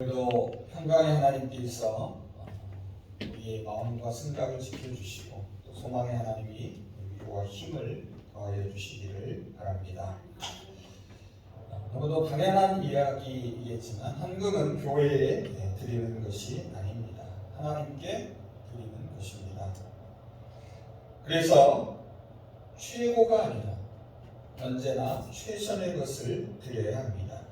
오늘도 평강의 하나님께서 우리의 마음과 생각을 지켜주시고 또 소망의 하나님이 위로와 힘을 더하여 주시기를 바랍니다. 너무도 당연한 이야기이겠지만 헌금은 교회에 드리는 것이 아닙니다. 하나님께 드리는 것입니다. 그래서 최고가 아니라 언제나 최선의 것을 드려야 합니다.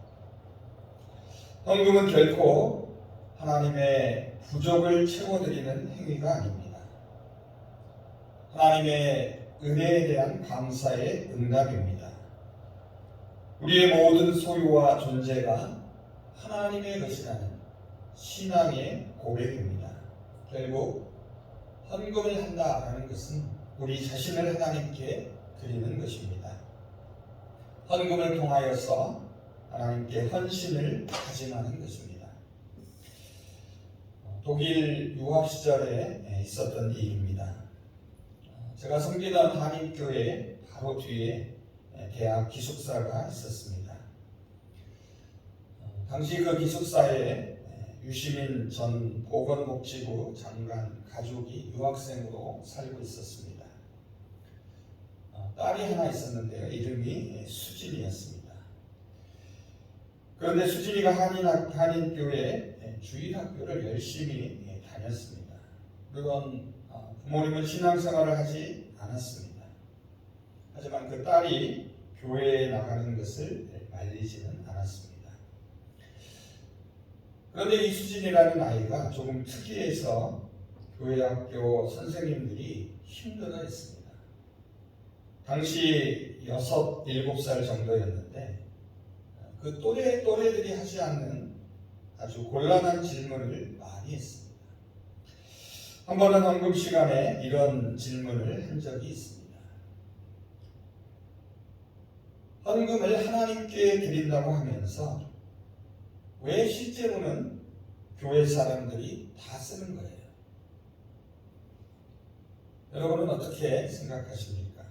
헌금은 결코 하나님의 부족을 채워드리는 행위가 아닙니다. 하나님의 은혜에 대한 감사의 응답입니다. 우리의 모든 소유와 존재가 하나님의 것이라는 신앙의 고백입니다. 결국 헌금을 한다라는 것은 우리 자신을 하나님께 드리는 것입니다. 헌금을 통하여서 하나님께 헌신을 다짐하는 것입니다. 독일 유학 시절에 있었던 일입니다. 제가 섬기던 한인교회 바로 뒤에 대학 기숙사가 있었습니다. 당시 그 기숙사에 유시민 전 보건복지부 장관 가족이 유학생으로 살고 있었습니다. 딸이 하나 있었는데요. 이름이 수진이었습니다. 그런데 수진이가 한인교회 주일학교를 열심히 다녔습니다. 물론 부모님은 신앙생활을 하지 않았습니다. 하지만 그 딸이 교회에 나가는 것을 말리지는 않았습니다. 그런데 이 수진이라는 아이가 조금 특이해서 교회 학교 선생님들이 힘들어했습니다. 당시 6, 7살 정도였는데 그 또래들이 하지 않는 아주 곤란한 질문을 많이 했습니다. 한 번은 헌금 시간에 이런 질문을 한 적이 있습니다. 헌금을 하나님께 드린다고 하면서 왜 실제로는 교회 사람들이 다 쓰는 거예요? 여러분은 어떻게 생각하십니까?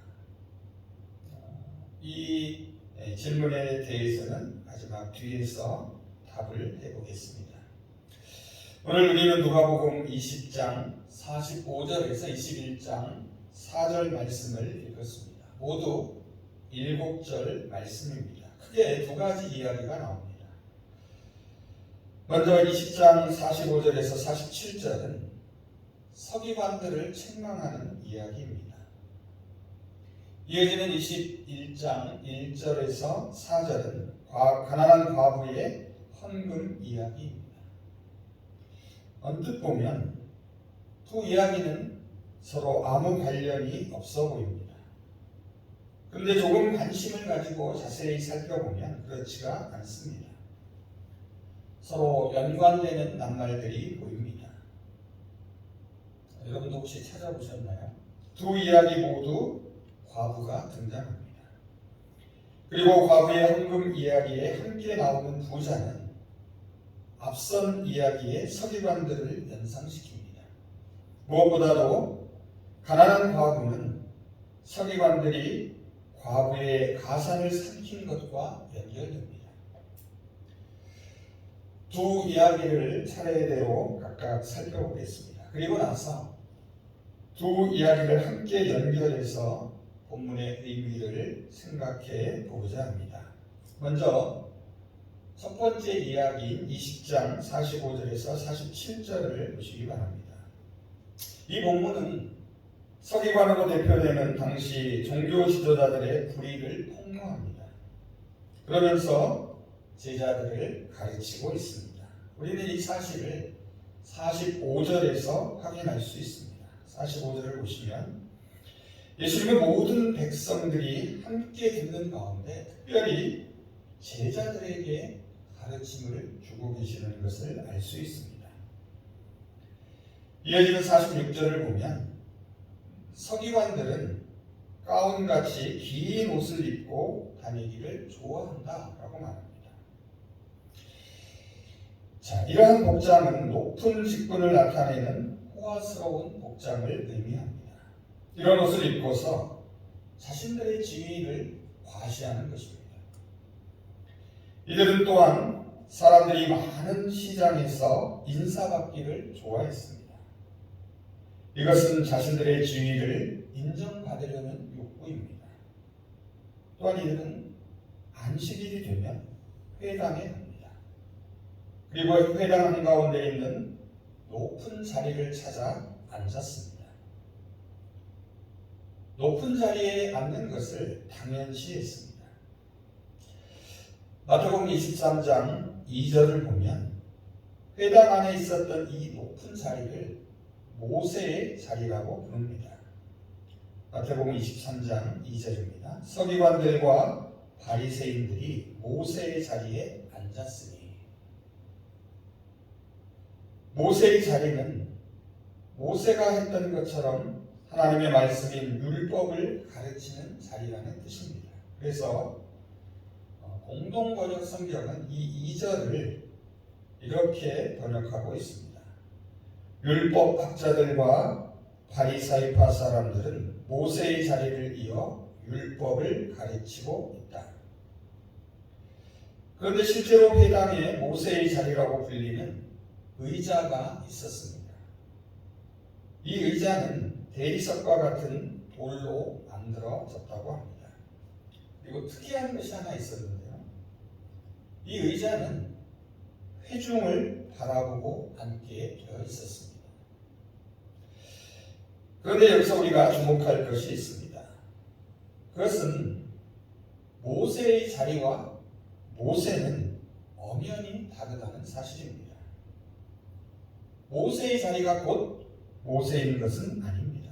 이 질문에 대해서는 마지막 뒤에서 답을 해보겠습니다. 오늘 우리는 누가복음 20장 45절에서 21장 4절 말씀을 읽었습니다. 모두 7절 말씀입니다. 크게 두 가지 이야기가 나옵니다. 먼저 20장 45절에서 47절은 서기관들을 책망하는 이야기입니다. 이어지는 21장 1절에서 4절은 가난한 과부의 헌금 이야기입니다. 언뜻 보면 두 이야기는 서로 아무 관련이 없어 보입니다. 그런데 조금 관심을 가지고 자세히 살펴보면 그렇지가 않습니다. 서로 연관되는 낱말들이 보입니다. 여러분도 혹시 찾아보셨나요? 두 이야기 모두 과부가 등장합니다. 그리고 과부의 헌금 이야기에 함께 나오는 부자는 앞선 이야기의 서기관들을 연상시킵니다. 무엇보다도 가난한 과부는 서기관들이 과부의 가산을 삼킨 것과 연결됩니다. 두 이야기를 차례대로 각각 살펴보겠습니다. 그리고 나서 두 이야기를 함께 연결해서 본문의 의미를 생각해 보고자 합니다. 먼저 첫 번째 이야기인 20장 45절에서 47절을 보시기 바랍니다. 이 본문은 서기관으로 대표되는 당시 종교 지도자들의 불의를 폭로합니다. 그러면서 제자들을 가르치고 있습니다. 우리는 이 사실을 45절에서 확인할 수 있습니다. 45절을 보시면 예수님은 모든 백성들이 함께 듣는 가운데 특별히 제자들에게 가르침을 주고 계시는 것을 알 수 있습니다. 이어지는 46절을 보면 서기관들은 가운같이 긴 옷을 입고 다니기를 좋아한다라고 말합니다. 자, 이러한 복장은 높은 직분을 나타내는 호화스러운 복장을 의미합니다. 이런 옷을 입고서 자신들의 지위를 과시하는 것입니다. 이들은 또한 사람들이 많은 시장에서 인사받기를 좋아했습니다. 이것은 자신들의 지위를 인정받으려는 욕구입니다. 또한 이들은 안식일이 되면 회당에 갑니다. 그리고 회당 한가운데 있는 높은 자리를 찾아 앉았습니다. 높은 자리에 앉는 것을 당연시했습니다. 마태복음 23장 2절을 보면 회당 안에 있었던 이 높은 자리를 모세의 자리라고 부릅니다. 마태복음 23장 2절입니다. 서기관들과 바리새인들이 모세의 자리에 앉았으니, 모세의 자리는 모세가 했던 것처럼 하나님의 말씀인 율법을 가르치는 자리라는 뜻입니다. 그래서 공동번역 성경은 이 2절을 이렇게 번역하고 있습니다. 율법학자들과 바리사이파 사람들은 모세의 자리를 이어 율법을 가르치고 있다. 그런데 실제로 회당에 모세의 자리라고 불리는 의자가 있었습니다. 이 의자는 대리석과 같은 돌로 만들어졌다고 합니다. 그리고 특이한 것이 하나 있었는데요. 이 의자는 회중을 바라보고 앉게 되어 있었습니다. 그런데 여기서 우리가 주목할 것이 있습니다. 그것은 모세의 자리와 모세는 엄연히 다르다는 사실입니다. 모세의 자리가 곧 모세인 것은 아닙니다.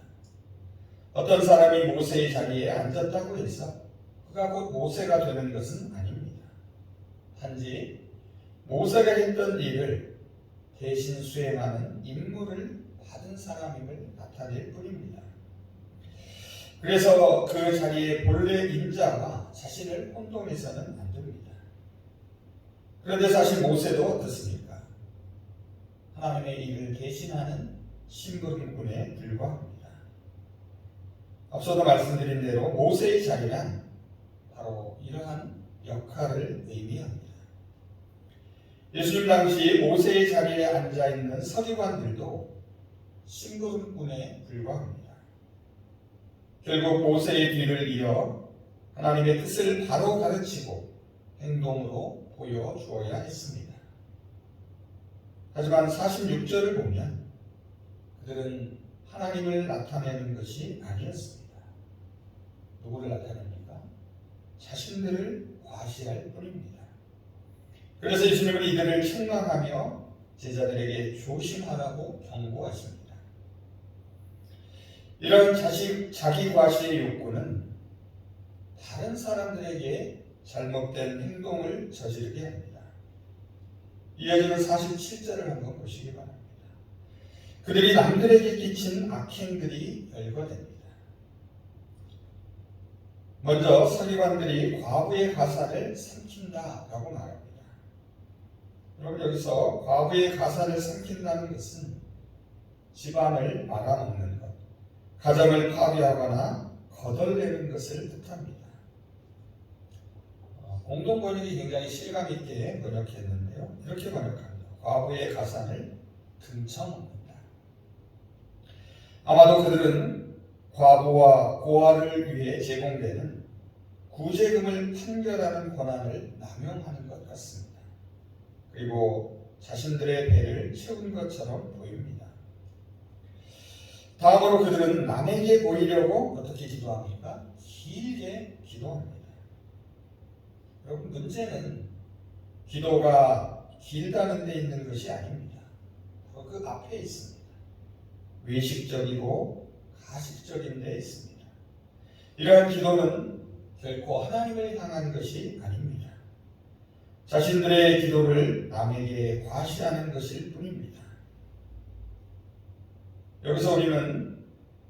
어떤 사람이 모세의 자리에 앉았다고 해서 그가 곧 모세가 되는 것은 아닙니다. 단지 모세가 했던 일을 대신 수행하는 임무를 받은 사람임을 나타낼 뿐입니다. 그래서 그 자리에 본래 임자가 자신을 혼동해서는 안 됩니다. 그런데 사실 모세도 어떻습니까? 하나님의 일을 대신하는 심부름꾼에 불과합니다. 앞서도 말씀드린 대로 모세의 자리란 바로 이러한 역할을 의미합니다. 예수님 당시 모세의 자리에 앉아있는 서기관들도 심부름꾼에 불과합니다. 결국 모세의 뒤를 이어 하나님의 뜻을 바로 가르치고 행동으로 보여주어야 했습니다. 하지만 46절을 보면 그들은 하나님을 나타내는 것이 아니었습니다. 누구를 나타냅니까? 자신들을 과시할 뿐입니다. 그래서 예수님은 이들을 책망하며 제자들에게 조심하라고 경고하십니다. 이런 자기 과시의 욕구는 다른 사람들에게 잘못된 행동을 저지르게 합니다. 이어지는 47절을 한번 보시기 바랍니다. 그들이 남들에게 끼친 악행들이 열거됩니다. 먼저 서기관들이 과부의 가산을 삼킨다라고 말합니다. 여러분, 여기서 과부의 가산을 삼킨다는 것은 집안을 말아먹는 것, 가정을 파괴하거나 거덜내는 것을 뜻합니다. 공동번역이 굉장히 실감 있게 번역했는데요. 이렇게 번역합니다. 과부의 가산을 등쳐먹는다. 아마도 그들은 과부와 고아를 위해 제공되는 구제금을 판결하는 권한을 남용하는 것 같습니다. 그리고 자신들의 배를 채운 것처럼 보입니다. 다음으로 그들은 남에게 보이려고 어떻게 기도합니까? 길게 기도합니다. 여러분, 문제는 기도가 길다는 데 있는 것이 아닙니다. 바로 그 앞에 있습니다. 외식적이고 가식적인 데 있습니다. 이러한 기도는 결코 하나님을 향한 것이 아닙니다. 자신들의 기도를 남에게 과시하는 것일 뿐입니다. 여기서 우리는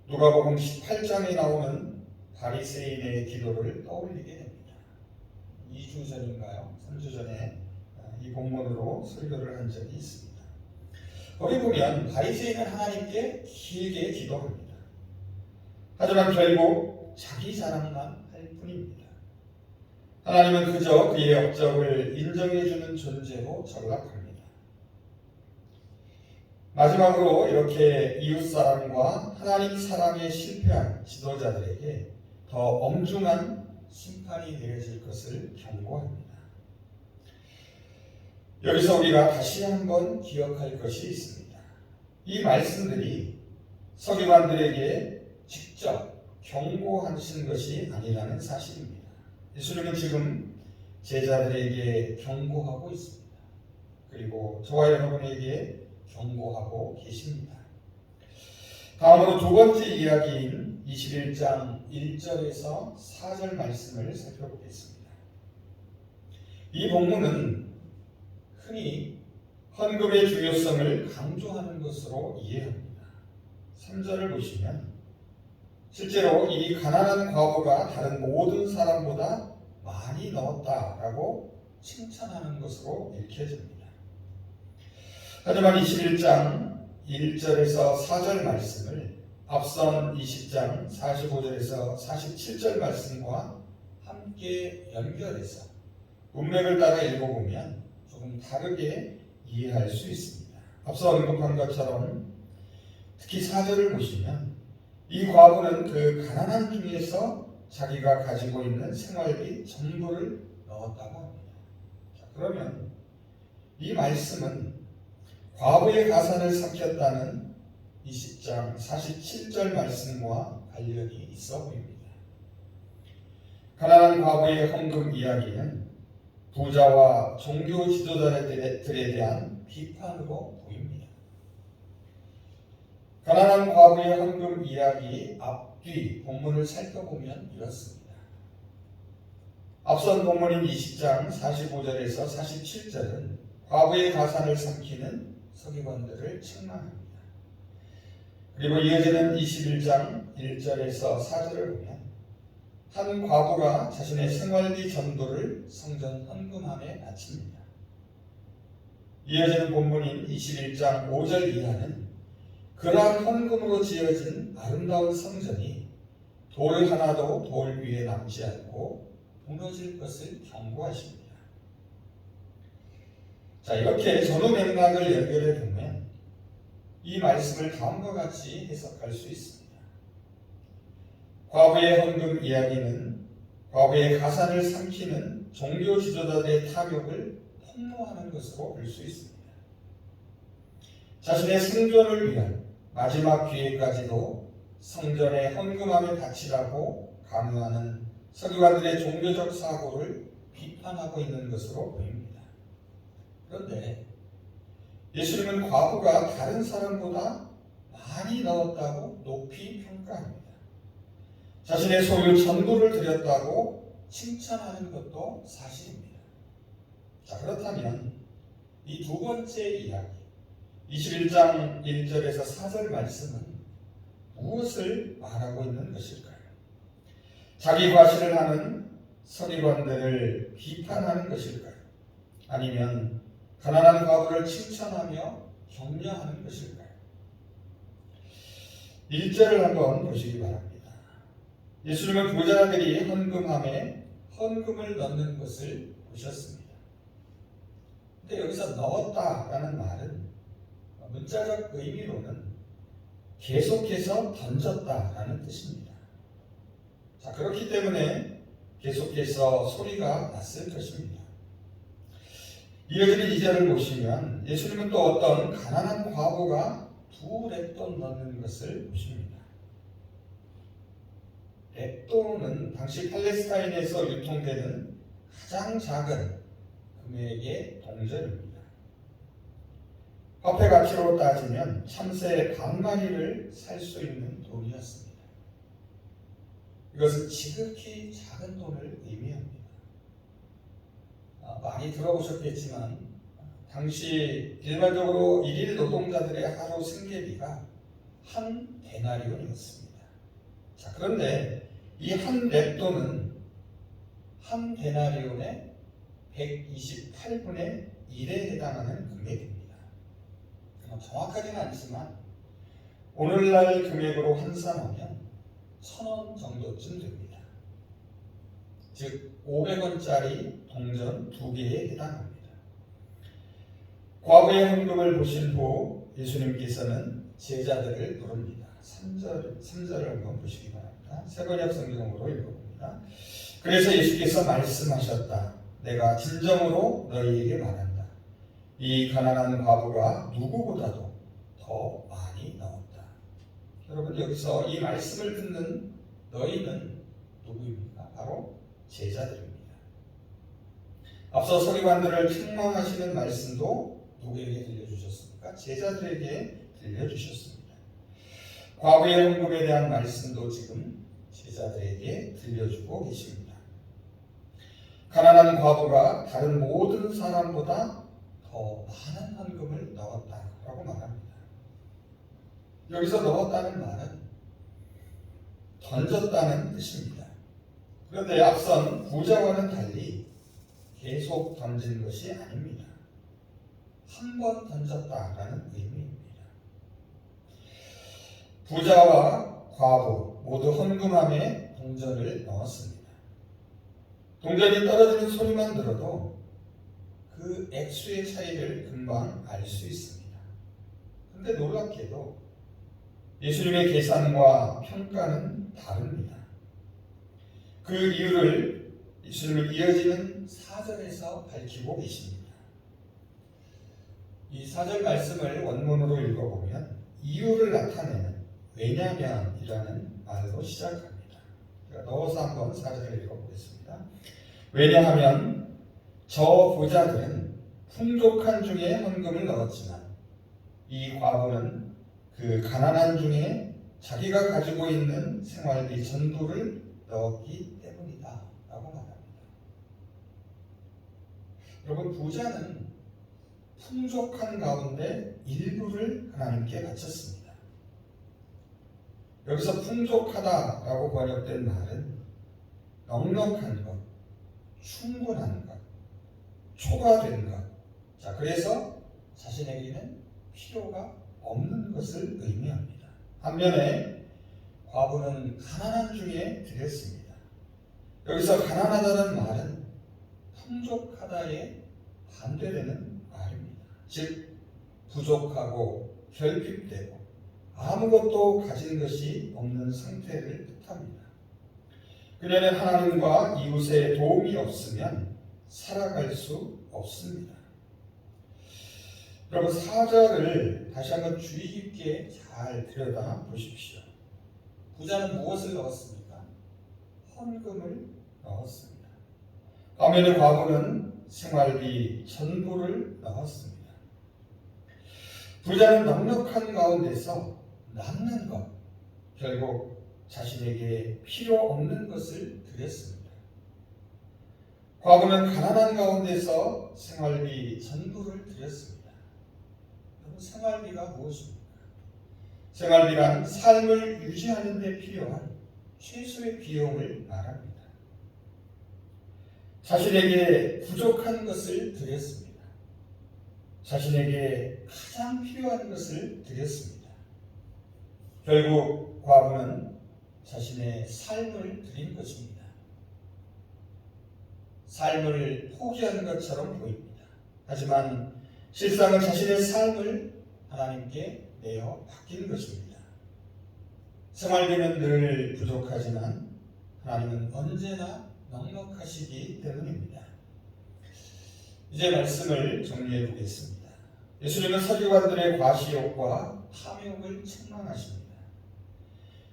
누가복음 18장에 나오는 바리새인의 기도를 떠올리게 됩니다. 2주 전인가요? 3주 전에 이 본문으로 설교를 한 적이 있습니다. 거기 보면 바리새인은 하나님께 길게 기도합니다. 하지만 결국 자기 자랑만 할 뿐입니다. 하나님은 그저 그의 업적을 인정해주는 존재로 전락합니다. 마지막으로 이렇게 이웃사랑과 하나님 사랑에 실패한 지도자들에게 더 엄중한 심판이 내려질 것을 경고합니다. 여기서 우리가 다시 한번 기억할 것이 있습니다. 이 말씀들이 서기관들에게 직접 경고하신 것이 아니라는 사실입니다. 예수님은 지금 제자들에게 경고하고 있습니다. 그리고 저와 여러분에게 경고하고 계십니다. 다음으로 두 번째 이야기인 21장 1절에서 4절 말씀을 살펴보겠습니다. 이 본문은 흔히 헌금의 중요성을 강조하는 것으로 이해합니다. 3절을 보시면 실제로 이 가난한 과부가 다른 모든 사람보다 많이 넣었다라고 칭찬하는 것으로 읽혀집니다. 하지만 21장 1절에서 4절 말씀을 앞선 20장 45절에서 47절 말씀과 함께 연결해서 문맥을 따라 읽어보면 조금 다르게 이해할 수 있습니다. 앞서 언급한 것처럼 특히 4절을 보시면 이 과부는 그 가난한 중에서 자기가 가지고 있는 생활비 전부를 넣었다고 합니다. 자, 그러면 이 말씀은 과부의 가산을 삼켰다는 20장 47절 말씀과 관련이 있어 보입니다. 가난한 과부의 헌금 이야기는 부자와 종교 지도자들에 대한 비판으로 보입니다. 가난한 과부의 헌금 이야기 앞뒤 본문을 살펴보면 이렇습니다. 앞선 본문인 20장 45절에서 47절은 과부의 가산을 삼키는 서기관들을 책망합니다. 그리고 이어지는 21장 1절에서 4절을 보면 한 과부가 자신의 생활비 전부를 성전 헌금함에 바칩니다. 이어지는 본문인 21장 5절 이하는 그러한 헌금으로 지어진 아름다운 성전이 돌 하나도 돌 위에 남지 않고 무너질 것을 경고하십니다. 자, 이렇게 전후 맥락을 연결해 보면 이 말씀을 다음과 같이 해석할 수 있습니다. 과부의 헌금 이야기는 과부의 가산을 삼키는 종교 지도자들의 탐욕을 폭로하는 것으로 볼 수 있습니다. 자신의 생존을 위한 마지막 기회까지도 성전의 헌금함에 바치라고 강요하는 서기관들의 종교적 사고를 비판하고 있는 것으로 보입니다. 그런데 예수님은 과부가 다른 사람보다 많이 넣었다고 높이 평가합니다. 자신의 소유 전부를 드렸다고 칭찬하는 것도 사실입니다. 자, 그렇다면 이 두 번째 이야기 21장 1절에서 4절 말씀은 무엇을 말하고 있는 것일까요? 자기 과시를 하는 서기관들을 비판하는 것일까요? 아니면 가난한 과부를 칭찬하며 격려하는 것일까요? 1절을 한번 보시기 바랍니다. 예수님은 부자들이 헌금함에 헌금을 넣는 것을 보셨습니다. 근데 여기서 넣었다라는 말은 문자적 의미로는 계속해서 던졌다라는 뜻입니다. 자, 그렇기 때문에 계속해서 소리가 났을 것입니다. 이어지는 2절을 보시면 예수님은 또 어떤 가난한 과부가 두 렙돈 넣는 것을 보십니다. 렙돈은 당시 팔레스타인에서 유통되는 가장 작은 금액의 동전입니다. 화폐 가치로 따지면 참새 반 마리를 살 수 있는 돈이었습니다. 이것은 지극히 작은 돈을 의미합니다. 많이 들어보셨겠지만 당시 일반적으로 일일 노동자들의 하루 생계비가 한 데나리온이었습니다. 자, 그런데 이 한 렙돈은 한 데나리온의 128분의 1에 해당하는 금액입니다. 정확하지는 않지만 오늘날 금액으로 환산하면 1,000원 정도쯤 됩니다. 즉 500원짜리 동전 2개에 해당합니다. 과부의 헌금을 보신 후 예수님께서는 제자들을 부릅니다. 3절을 한번 보시기 바랍니다. 새번역 성경으로 읽어봅니다. 그래서 예수께서 말씀하셨다. 내가 진정으로 너희에게 말한다. 이 가난한 과부가 누구보다도 더 많이 넣었다. 여러분, 여기서 이 말씀을 듣는 너희는 누구입니까? 바로 제자들입니다. 앞서 서기관들을 책망하시는 말씀도 누구에게 들려주셨습니까? 제자들에게 들려주셨습니다. 과부의 헌금에 대한 말씀도 지금 제자들에게 들려주고 계십니다. 가난한 과부가 다른 모든 사람보다 더 많은 헌금을 넣었다라고 말합니다. 여기서 넣었다는 말은 던졌다는 뜻입니다. 그런데 앞선 부자와는 달리 계속 던진 것이 아닙니다. 한 번 던졌다라는 의미입니다. 부자와 과부 모두 헌금함에 동전을 넣었습니다. 동전이 떨어지는 소리만 들어도 그 액수의 차이를 금방 알 수 있습니다. 그런데 놀랍게도 예수님의 계산과 평가는 다릅니다. 그 이유를 예수님이 이어지는 4절에서 밝히고 계십니다. 이 4절 말씀을 원문으로 읽어보면 이유를 나타내는 왜냐면이라는 말로 시작합니다. 제가 넣어서 한번 4절을 읽어보겠습니다. 왜냐하면 저 부자들은 풍족한 중에 헌금을 넣었지만 이 과부는 그 가난한 중에 자기가 가지고 있는 생활비 전부를 넣었기 때문이다 라고 말합니다. 여러분, 부자는 풍족한 가운데 일부를 하나님께 바쳤습니다. 여기서 풍족하다라고 번역된 말은 넉넉한 것, 충분한 것, 초과된 것. 자, 그래서 자신에게는 필요가 없는 것을 의미합니다. 반면에 과부는 가난한 중에 드렸습니다. 여기서 가난하다는 말은 풍족하다에 반대되는 말입니다. 즉 부족하고 결핍되고 아무것도 가진 것이 없는 상태를 뜻합니다. 그녀는 하나님과 이웃의 도움이 없으면 살아갈 수 없습니다. 여러분, 4절을 다시 한번 주의 깊게 잘 들여다 보십시오. 부자는 무엇을 넣었습니까? 헌금을 넣었습니다. 반면에 과부는 생활비 전부를 넣었습니다. 부자는 넉넉한 가운데서 남는 것, 결국 자신에게 필요 없는 것을 드렸습니다. 과부는 가난한 가운데서 생활비 전부를 드렸습니다. 여러분, 생활비가 무엇입니까? 생활비란 삶을 유지하는 데 필요한 최소의 비용을 말합니다. 자신에게 부족한 것을 드렸습니다. 자신에게 가장 필요한 것을 드렸습니다. 결국 과부는 자신의 삶을 드린 것입니다. 삶을 포기한 것처럼 보입니다. 하지만 실상은 자신의 삶을 하나님께 내어 맡긴 것입니다. 생활비는 늘 부족하지만 하나님은 언제나 넉넉하시기 때문입니다. 이제 말씀을 정리해 보겠습니다. 예수님은 서기관들의 과시욕과 탐욕을 책망하십니다.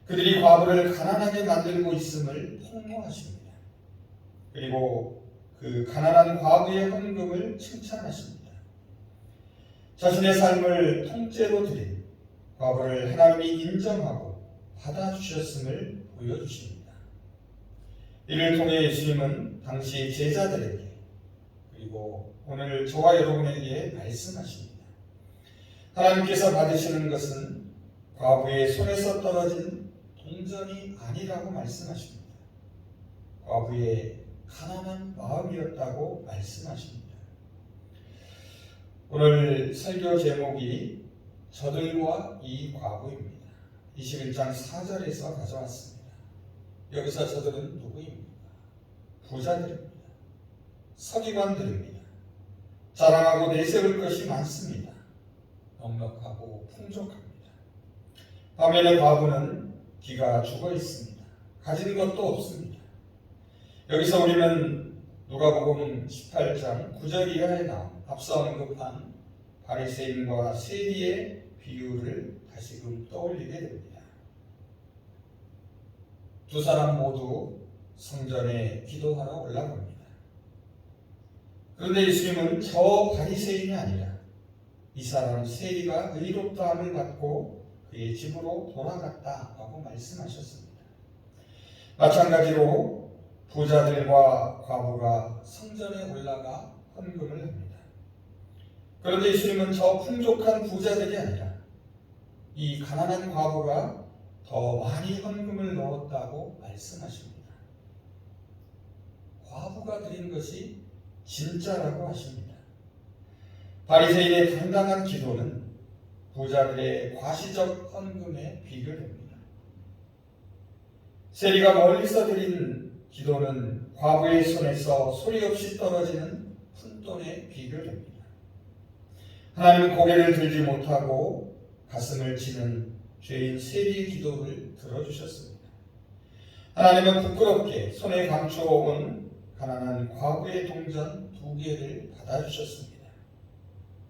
그들이 과부를 가난하게 만들고 있음을 폭로하십니다. 그리고 그 가난한 과부의 헌금을 칭찬하십니다. 자신의 삶을 통째로 드린 과부를 하나님이 인정하고 받아주셨음을 보여주십니다. 이를 통해 예수님은 당시 제자들에게 그리고 오늘 저와 여러분에게 말씀하십니다. 하나님께서 받으시는 것은 과부의 손에서 떨어진 동전이 아니라고 말씀하십니다. 과부의 가난한 마음이었다고 말씀하십니다. 오늘 설교 제목이 저들과 이 과부입니다. 21장 4절에서 가져왔습니다. 여기서 저들은 누구입니까? 부자들입니다. 서기관들입니다. 자랑하고 내세울 것이 많습니다. 넉넉하고 풍족합니다. 반면에 과부는 기가 죽어 있습니다. 가진 것도 없습니다. 여기서 우리는 누가복음 18장 9절 이하에 나온 앞서 언급한 바리새인과 세리의 비유를 다시금 떠올리게 됩니다. 두 사람 모두 성전에 기도하러 올라갑니다. 그런데 예수님은 저 바리새인이 아니라 이 사람 세리가 의롭다함을 받고 그의 집으로 돌아갔다라고 말씀하셨습니다. 마찬가지로 부자들과 과부가 성전에 올라가 헌금을 합니다. 그런데 예수님은 저 풍족한 부자들이 아니라 이 가난한 과부가 더 많이 헌금을 넣었다고 말씀하십니다. 과부가 드린 것이 진짜라고 하십니다. 바리새인의 당당한 기도는 부자들의 과시적 헌금에 비교됩니다. 세리가 멀리서 드린 기도는 과부의 손에서 소리 없이 떨어지는 푼돈에 비교됩니다. 하나님은 고개를 들지 못하고 가슴을 치는 죄인 세리의 기도를 들어주셨습니다. 하나님은 부끄럽게 손에 감추어온 가난한 과부의 동전 2개를 받아주셨습니다.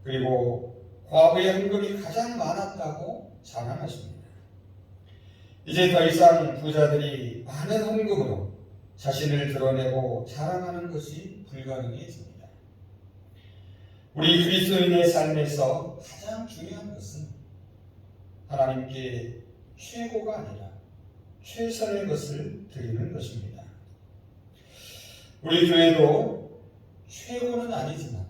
그리고 과부의 헌금이 가장 많았다고 자랑하십니다. 이제 더 이상 부자들이 많은 헌금으로 자신을 드러내고 자랑하는 것이 불가능해집니다. 우리 그리스도인의 삶에서 가장 중요한 것은 하나님께 최고가 아니라 최선의 것을 드리는 것입니다. 우리 교회도 최고는 아니지만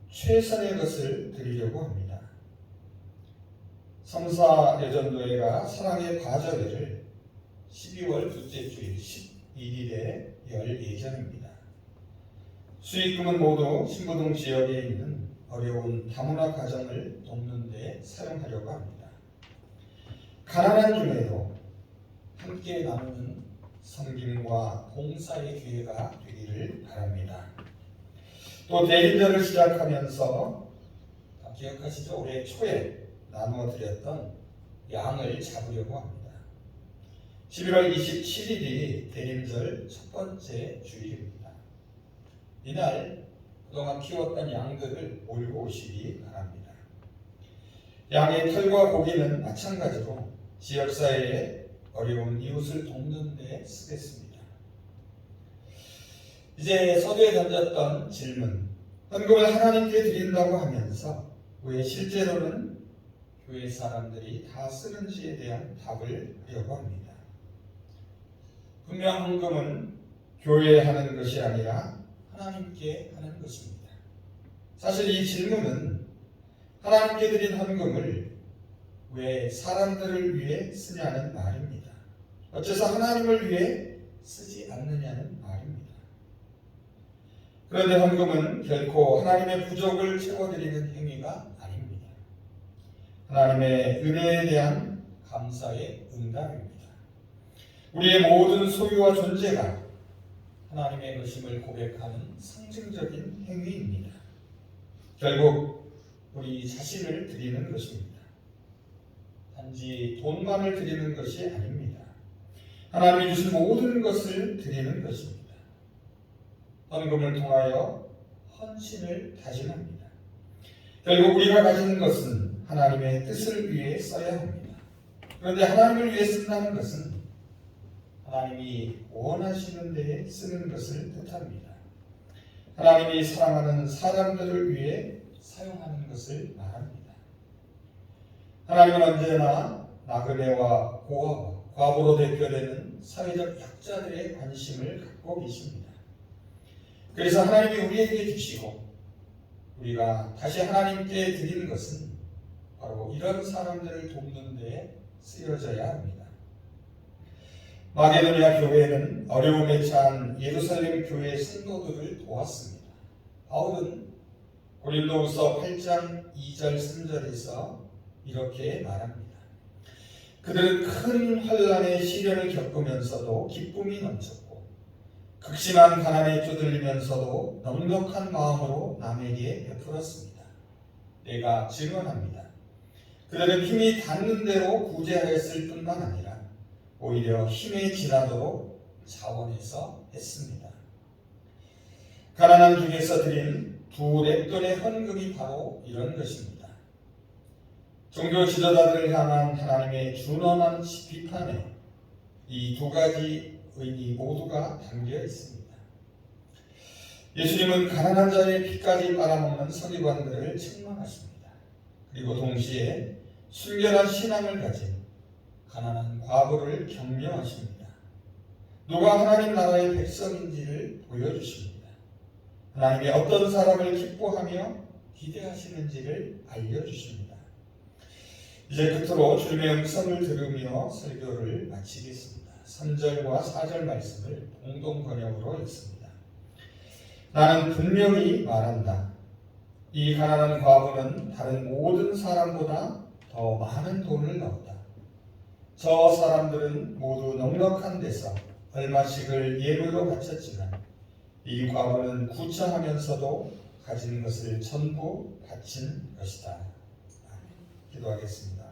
최선의 것을 드리려고 합니다. 성사여전도회가 사랑의 과절회를 12월 둘째 주일 11일에 열 예정입니다. 수익금은 모두 신부동 지역에 있는 어려운 다문화 가정을 돕는 데 사용하려고 합니다. 가난한 중에도 함께 나누는 섬김과 봉사의 기회가 되기를 바랍니다. 또 대림절을 시작하면서 기억하시죠? 올해 초에 나누어 드렸던 양을 잡으려고 합니다. 11월 27일이 대림절 첫 번째 주일입니다. 이날 그동안 키웠던 양들을 몰고 오시기 바랍니다. 양의 털과 고기는 마찬가지로 지역사회에 어려운 이웃을 돕는 데 쓰겠습니다. 이제 서두에 던졌던 질문, 헌금을 하나님께 드린다고 하면서 왜 실제로는 교회 사람들이 다 쓰는지에 대한 답을 하려고 합니다. 분명 헌금은 교회에 하는 것이 아니라 하나님께 하는 것입니다. 사실 이 질문은 하나님께 드린 헌금을 왜 사람들을 위해 쓰냐는 말입니다. 어째서 하나님을 위해 쓰지 않느냐는 말입니다. 그런데 헌금은 결코 하나님의 부족을 채워드리는 행위가 아닙니다. 하나님의 은혜에 대한 감사의 응답입니다. 우리의 모든 소유와 존재가 하나님의 것임을 고백하는 상징적인 행위입니다. 결국 우리 자신을 드리는 것입니다. 단지 돈만을 드리는 것이 아닙니다. 하나님이 주신 모든 것을 드리는 것입니다. 헌금을 통하여 헌신을 다짐합니다. 결국 우리가 가지는 것은 하나님의 뜻을 위해 써야 합니다. 그런데 하나님을 위해 쓴다는 것은 하나님이 원하시는 데에 쓰는 것을 뜻합니다. 하나님이 사랑하는 사람들을 위해 사용하는 것을 말합니다. 하나님은 언제나 나그네와 고아와 과부로 대표되는 사회적 약자들의 관심을 갖고 계십니다. 그래서 하나님이 우리에게 주시고 우리가 다시 하나님께 드리는 것은 바로 이런 사람들을 돕는 데 쓰여져야 합니다. 마게도니아 교회는 어려움에 처한 예루살렘 교회 성도들을 도왔습니다. 바울은 고린도후서 8장 2절 3절에서 이렇게 말합니다. 그들은 큰 환난의 시련을 겪으면서도 기쁨이 넘쳤고 극심한 가난에 쪼들리면서도 넉넉한 마음으로 남에게 베풀었습니다. 내가 증언합니다. 그들은 힘이 닿는 대로 구제하였을 뿐만 아니라 오히려 힘에 지나도록 자원해서 했습니다. 가난한 중에서 드린 두 랩돈의 헌금이 바로 이런 것입니다. 종교 지도자들을 향한 하나님의 준엄한 비판에 이 두 가지 의미 모두가 담겨 있습니다. 예수님은 가난한 자의 피까지 빨아먹는 서기관들을 책망하십니다. 그리고 동시에 순결한 신앙을 가진 가난한 과부를 격려하십니다. 누가 하나님 나라의 백성인지를 보여주십니다. 하나님이 어떤 사람을 기뻐하며 기대하시는지를 알려주십니다. 이제 끝으로 주님의 음성을 들으며 설교를 마치겠습니다. 3절과 4절 말씀을 공동 번역으로 읽습니다. 나는 분명히 말한다. 이 가난한 과부는 다른 모든 사람보다 더 많은 돈을 넣었다. 저 사람들은 모두 넉넉한 데서 얼마씩을 예물로 바쳤지만 이 과부는 구차하면서도 가진 것을 전부 바친 것이다. 아멘. 기도하겠습니다.